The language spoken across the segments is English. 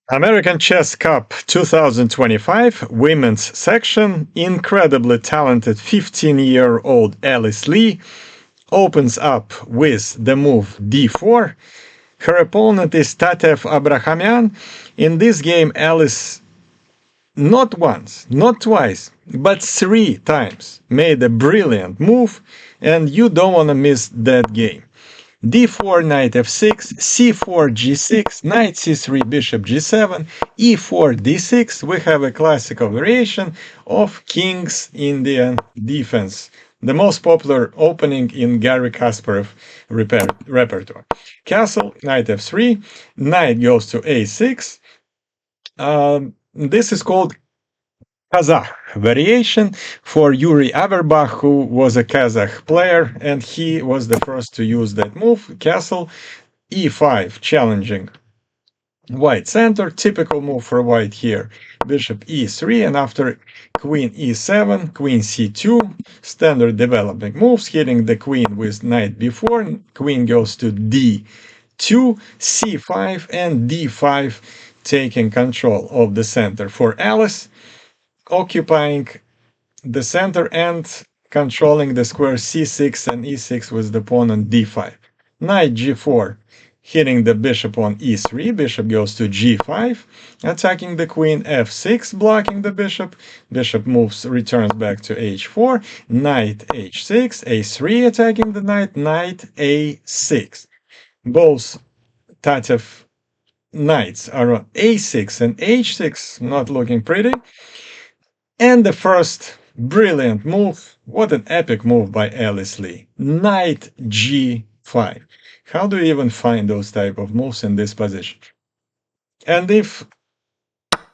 American Chess Cup 2025 women's section. Incredibly talented 15-year-old Alice Lee opens up with the move d4. Her opponent is Tatev Abrahamyan. In this game, Alice not once, not twice, but 3 times made a brilliant move, and you don't want to miss that game. d4, knight f6, c4, g6, knight c3, bishop g7, e4, d6. We have a classical variation of King's Indian defense, the most popular opening in Garry Kasparov repertoire. Castle, knight f3, knight goes to a6. This is called Kazakh variation for Yuri Averbach, who was a Kazakh player, and he was the first to use that move. Castle e5, challenging white center. Typical move for white here. Bishop e3, and after queen e7, queen c2, standard developing moves, hitting the queen with knight b4. Queen goes to d2, c5, and d5, taking control of the center for Alice, occupying the center and controlling the square c6 and e6 with the pawn on d5. Knight g4, hitting the bishop on e3. Bishop goes to g5, attacking the queen. f6, blocking the bishop. Bishop moves, returns back to h4. Knight h6, a3, attacking the knight. Knight a6. Both Tatev knights are on a6 and h6, not looking pretty. And the first brilliant move, what an epic move by Alice Lee. Knight g5. How do you even find those type of moves in this position? And if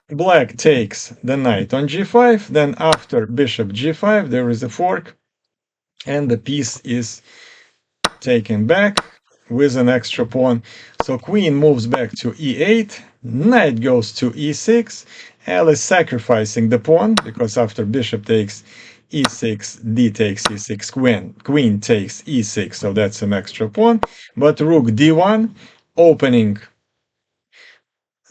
black takes the knight on g5, then after bishop g5 there is a fork, and the piece is taken back with an extra pawn. So queen moves back to e8, knight goes to e6, Alice sacrificing the pawn, because after bishop takes e6, d takes e6, queen takes e6, so that's an extra pawn. But rook d1, opening,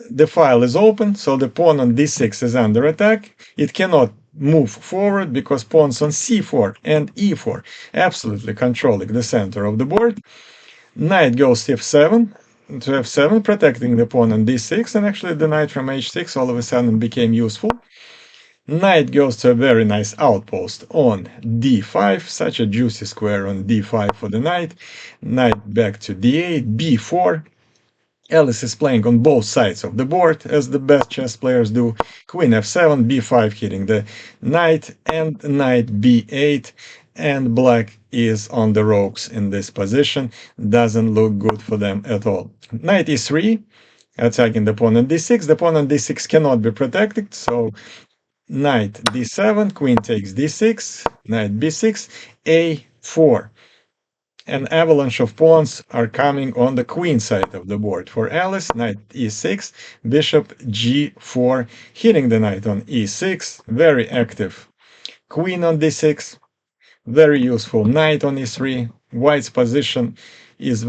the file is open, so the pawn on d6 is under attack. It cannot move forward because pawns on c4 and e4 absolutely controlling the center of the board. Knight goes to f7, protecting the pawn on d6, and actually the knight from h6 all of a sudden became useful. Knight goes to a very nice outpost on d5, such a juicy square on d5 for the knight. Knight back to d8, b4. Alice is playing on both sides of the board, as the best chess players do. Queen f7, b5, hitting the knight, and knight b8, and black is on the ropes in this position. Doesn't look good for them at all. Knight e3, attacking the pawn on d6. The pawn on d6 cannot be protected, so knight d7, queen takes d6, knight b6, a4. An avalanche of pawns are coming on the queen side of the board. For Alice, knight e6, bishop g4, hitting the knight on e6, very active. Queen on d6, very useful. Knight on e3, white's position is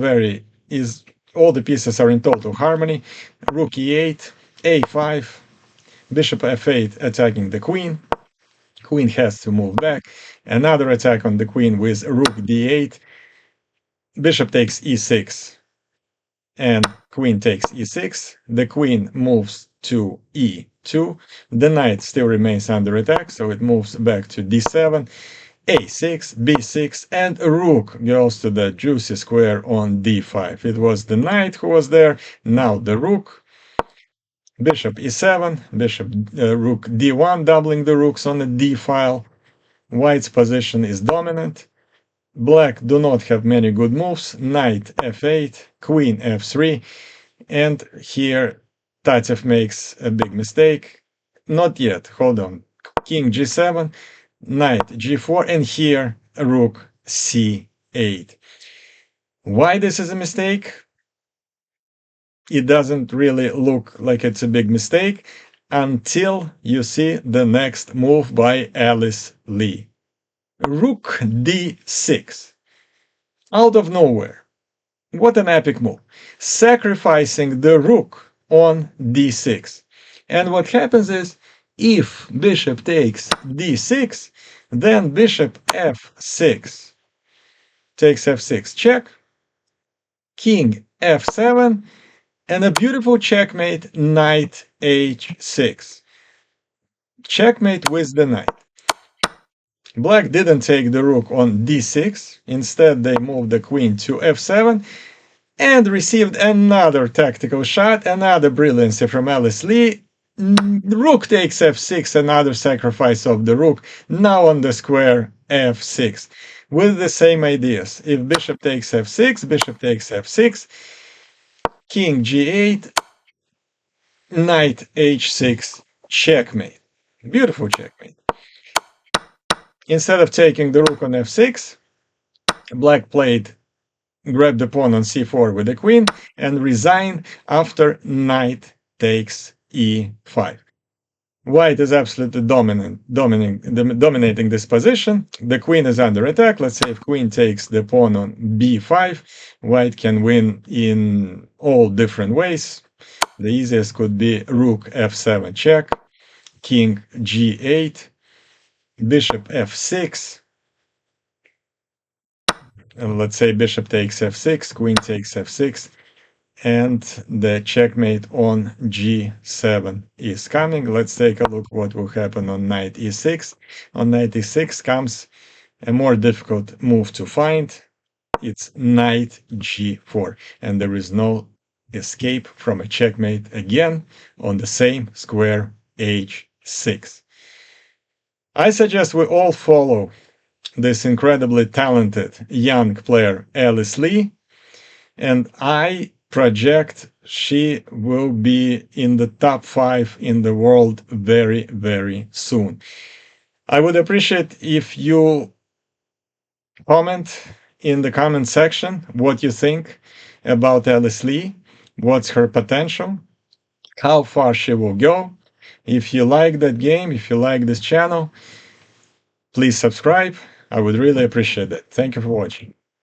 all the pieces are in total harmony. Rook e8, a5, bishop f8, attacking the queen. Queen has to move back. Another attack on the queen with rook d8. Bishop takes e6, and queen takes e6. The queen moves to e2. The knight still remains under attack, so it moves back to d7, a6, b6, and rook goes to the juicy square on d5. It was the knight who was there, now the rook. Bishop e7, rook d1, doubling the rooks on the d file. White's position is dominant. Black do not have many good moves. Knight f8, queen f3, and here Tatev makes a big mistake. Not yet, hold on. King g7, knight g4, and here rook c8. Why this is a mistake? It doesn't really look like it's a big mistake until you see the next move by Alice Lee. Rook d6. Out of nowhere. What an epic move. Sacrificing the rook on d6. And what happens is, if bishop takes d6, then bishop f6 takes f6 check, king f7, and a beautiful checkmate, knight h6. Checkmate with the knight. Black didn't take the rook on d6. Instead, they moved the queen to f7 and received another tactical shot, another brilliancy from Alice Lee. Rook takes f6, another sacrifice of the rook, now on the square f6, with the same ideas. If bishop takes f6, bishop takes f6, king g8, knight h6, checkmate. Beautiful checkmate. Instead of taking the rook on f6, black played, grabbed the pawn on c4 with the queen, and resigned after knight takes e5. White is absolutely dominating this position. The queen is under attack. Let's say if queen takes the pawn on b5, white can win in all different ways. The easiest could be rook f7 check, king g8, bishop f6, and let's say bishop takes f6, queen takes f6, and the checkmate on g7 is coming. Let's take a look what will happen on knight e6. On knight e6 comes a more difficult move to find. It's knight g4, and there is no escape from a checkmate again on the same square h6. I suggest we all follow this incredibly talented young player Alice Lee, and I project she will be in the top 5 in the world very, very soon. I would appreciate if you comment in the comment section what you think about Alice Lee, what's her potential, how far she will go. If you like that game, if you like this channel, please subscribe. I would really appreciate it. Thank you for watching.